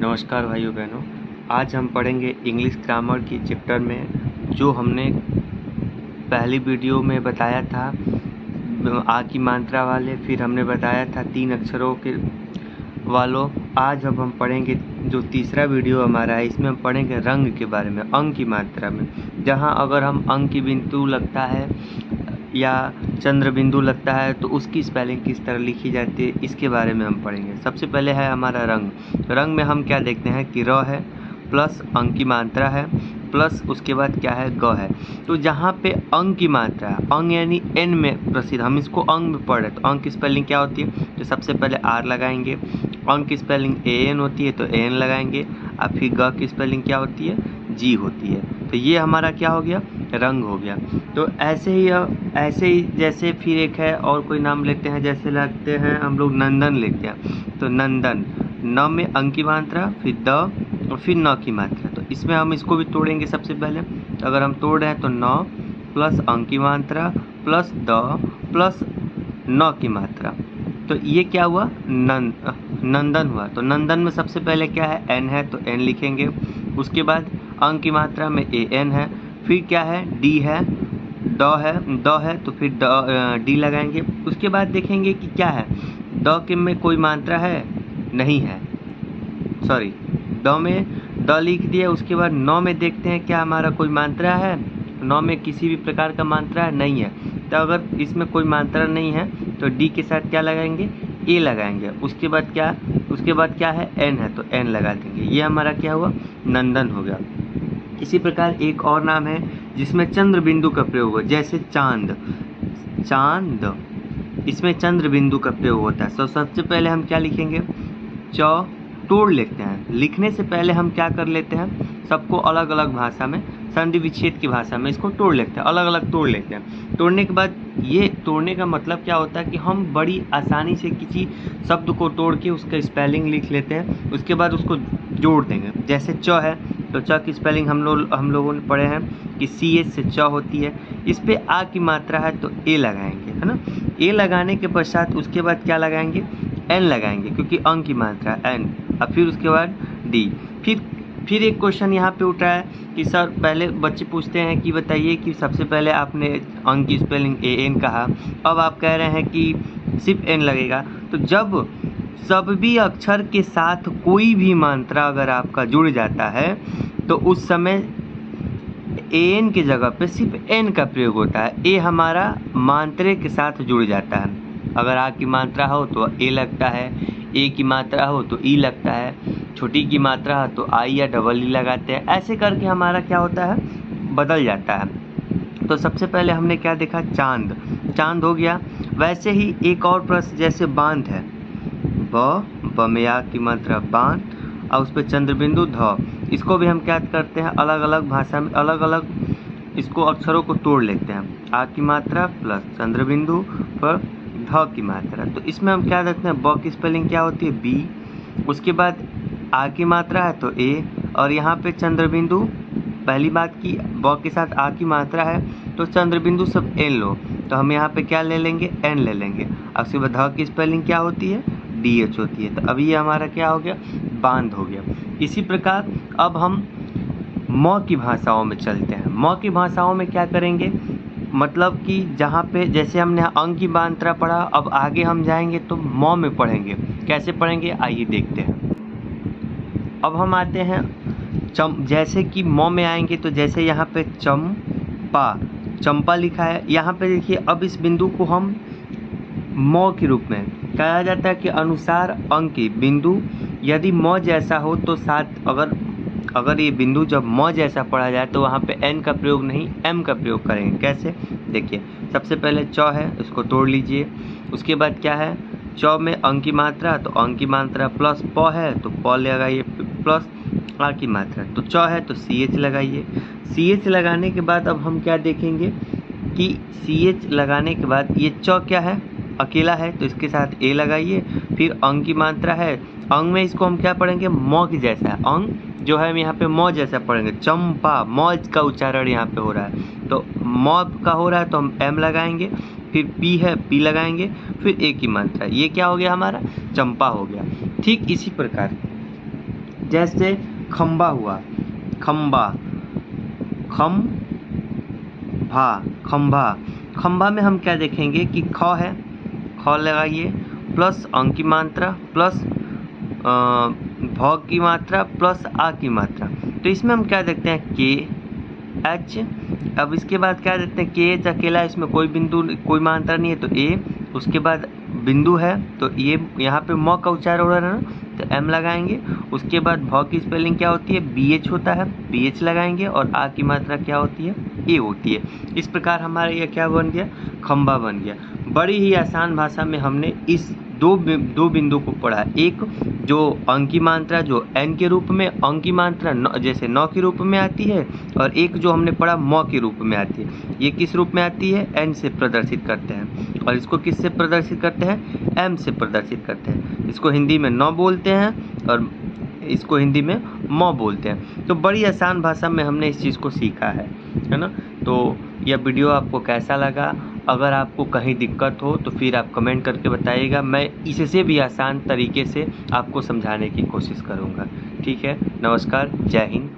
नमस्कार भाइयों बहनों। आज हम पढ़ेंगे इंग्लिश ग्रामर की चैप्टर में जो हमने पहली वीडियो में बताया था आ की मात्रा वाले, फिर हमने बताया था 3 अक्षरों के वालों। आज अब हम पढ़ेंगे जो तीसरा वीडियो हमारा है, इसमें हम पढ़ेंगे रंग के बारे में, अंक की मात्रा में। जहाँ अगर हम अंक की बिंदु लगता है या चंद्र बिंदु लगता है तो उसकी स्पेलिंग किस तरह लिखी जाती है, इसके बारे में हम पढ़ेंगे। सबसे पहले है हमारा रंग। रंग में हम क्या देखते हैं कि र है प्लस अंक की मात्रा है प्लस उसके बाद क्या है ग है। तो जहाँ पे अंक की मात्रा है, अंक यानी एन में प्रसिद्ध, हम इसको अंक में पढ़ रहे तो अंक की स्पेलिंग क्या होती है, तो सबसे पहले आर लगाएंगे। अंक की स्पेलिंग ए एन होती है तो ए एन लगाएंगे। और फिर ग की स्पेलिंग क्या होती है, जी होती है। तो ये हमारा क्या हो गया, रंग हो गया। तो ऐसे ही जैसे फिर एक है और कोई नाम लेते हैं, जैसे लगते हैं हम लोग नंदन लेते हैं। तो नंदन, न में अंक की मात्रा, फिर द और फिर न की मात्रा। तो इसमें हम इसको भी तोड़ेंगे। सबसे पहले तो अगर हम तोड़ रहे हैं तो न प्लस अंक की मात्रा प्लस द प्लस न की मात्रा, तो ये क्या हुआ, नंदन हुआ। तो नंदन में सबसे पहले क्या है, एन है तो एन लिखेंगे। उसके बाद अंक की मात्रा में ए एन है, फिर क्या है, डी है, द है तो फिर डी लगाएंगे। उसके बाद देखेंगे कि क्या है, द के में कोई मात्रा है, नहीं है, सॉरी, द में द लिख दिया। उसके बाद नौ में देखते हैं क्या हमारा कोई मात्रा है, नौ में किसी भी प्रकार का मात्रा है, नहीं है। तो अगर इसमें कोई मात्रा नहीं है तो डी के साथ क्या लगाएंगे, ए लगाएंगे। उसके बाद क्या है, एन है तो एन लगा देंगे। ये हमारा क्या हुआ, नंदन हो गया। इसी प्रकार एक और नाम है जिसमें चंद्र बिंदु का प्रयोग हो, जैसे चांद, इसमें चंद्र बिंदु का प्रयोग होता है। तो सबसे पहले हम क्या लिखेंगे, च तोड़ लेते हैं। लिखने से पहले हम क्या कर लेते हैं, सबको अलग अलग भाषा में, संधि विच्छेद की भाषा में इसको तोड़ लेते हैं, अलग अलग तोड़ लेते हैं। तोड़ने के बाद ये तोड़ने का मतलब क्या होता है कि हम बड़ी आसानी से किसी शब्द को तोड़ के उसका स्पेलिंग लिख लेते हैं। उसके बाद उसको जोड़ देंगे। जैसे च है तो च की स्पेलिंग हम लोगों ने पढ़े हैं कि CH से च होती है। इस पे आ की मात्रा है तो ए लगाएंगे, है ना। ए लगाने के पश्चात उसके बाद क्या लगाएंगे, एन लगाएंगे, क्योंकि अंक की मात्रा एन। और फिर उसके बाद डी। फिर एक क्वेश्चन यहाँ पे उठ रहा है कि सर, पहले बच्चे पूछते हैं कि बताइए कि सबसे पहले आपने अंक की स्पेलिंग ए एन कहा, अब आप कह रहे हैं कि सिर्फ एन लगेगा। तो जब सभी अक्षर के साथ कोई भी मात्रा अगर आपका जुड़ जाता है तो उस समय एन की जगह पे सिर्फ एन का प्रयोग होता है। ए हमारा मात्रे के साथ जुड़ जाता है। अगर आ की मात्रा हो तो ए लगता है, ए की मात्रा हो तो ई लगता है, छोटी की मात्रा हो तो आई या डबल ई लगाते हैं। ऐसे करके हमारा क्या होता है, बदल जाता है। तो सबसे पहले हमने क्या देखा, चांद हो गया। वैसे ही एक और प्रश्न, जैसे बांध है, ब में आ की मात्रा बांध, और उस पर चंद्र बिंदु ध। इसको भी हम क्या करते हैं, अलग अलग भाषा में अलग अलग इसको अक्षरों को तोड़ लेते हैं। आ की मात्रा प्लस चंद्र बिंदु पर ध की मात्रा। तो इसमें हम क्या देखते हैं, ब की स्पेलिंग क्या होती है, बी। उसके बाद आ की मात्रा है तो ए, और यहाँ पे चंद्र बिंदु, पहली बात की ब के साथ आ की मात्रा है तो चंद्र बिंदु सब एन लो, तो हम यहाँ पे क्या ले लेंगे, एन ले लेंगे। और उसके बाद ध की स्पेलिंग क्या होती है, DH होती है। तो अभी ये हमारा क्या हो गया, बांध हो गया। इसी प्रकार अब हम म की भाषाओं में चलते हैं। म की भाषाओं में क्या करेंगे, मतलब कि जहाँ पे जैसे हमने अंक की मात्रा पढ़ा, अब आगे हम जाएंगे तो म में पढ़ेंगे। कैसे पढ़ेंगे, आइए देखते हैं। अब हम आते हैं जैसे कि म में आएंगे तो जैसे यहाँ पे चंपा लिखा है, यहाँ पे देखिए। अब इस बिंदु को हम म के रूप में कहा जाता है कि अनुसार अंक की बिंदु यदि म जैसा हो तो साथ अगर ये बिंदु जब म जैसा पढ़ा जाए तो वहाँ पे n का प्रयोग नहीं m का प्रयोग करेंगे। कैसे, देखिए। सबसे पहले च है, उसको तोड़ लीजिए। उसके बाद क्या है, च में अंक की मात्रा तो अंक की मात्रा, प्लस प है तो प लगाइए, प्लस आ की मात्रा तो च है तो CH लगाइए। CH लगाने के बाद अब हम क्या देखेंगे कि CH लगाने के बाद ये च क्या है, अकेला है तो इसके साथ ए लगाइए। फिर अंक की मात्रा है, अंक में इसको हम क्या पढ़ेंगे, म की जैसा है। अंक जो है हम यहाँ पे म जैसा पढ़ेंगे। चंपा, म का उच्चारण यहाँ पे हो रहा है तो म का हो रहा है तो हम M लगाएंगे। फिर पी है, पी लगाएंगे। फिर ए की मात्रा, ये क्या हो गया हमारा, चंपा हो गया। ठीक इसी प्रकार जैसे खंबा हुआ, खंबा, खम भा, खंभा। खंभा में हम क्या देखेंगे कि ख है, ख लगाइए प्लस अंक की मात्रा प्लस भ की मात्रा प्लस आ की मात्रा। तो इसमें हम क्या देखते हैं के एच। अब इसके बाद क्या देखते हैं के एच अकेला, इसमें कोई बिंदु कोई मात्रा नहीं है तो ए। उसके बाद बिंदु है तो ये यहाँ पे म का उच्चारण हो रहा है ना, तो एम लगाएंगे। उसके बाद भ की स्पेलिंग क्या होती है, बी एच होता है, बी एच लगाएंगे। और आ की मात्रा क्या होती है, ए होती है। इस प्रकार हमारे ये क्या बन गया, खंबा बन गया। बड़ी ही आसान भाषा में हमने इस दो बिंदु को पढ़ा। एक जो अंक की मात्रा जो एन के रूप में, अंक की मात्रा जैसे 9 के रूप में आती है, और एक जो हमने पढ़ा म के रूप में आती है। ये किस रूप में आती है, एन से प्रदर्शित करते हैं। और इसको किस से प्रदर्शित करते हैं, एम से प्रदर्शित करते हैं। इसको हिंदी में 9 बोलते हैं और इसको हिंदी में म बोलते हैं। तो बड़ी आसान भाषा में हमने इस चीज़ को सीखा है ना। तो यह वीडियो आपको कैसा लगा, अगर आपको कहीं दिक्कत हो तो फिर आप कमेंट करके बताइएगा। मैं इससे भी आसान तरीके से आपको समझाने की कोशिश करूँगा। ठीक है, नमस्कार, जय हिंद।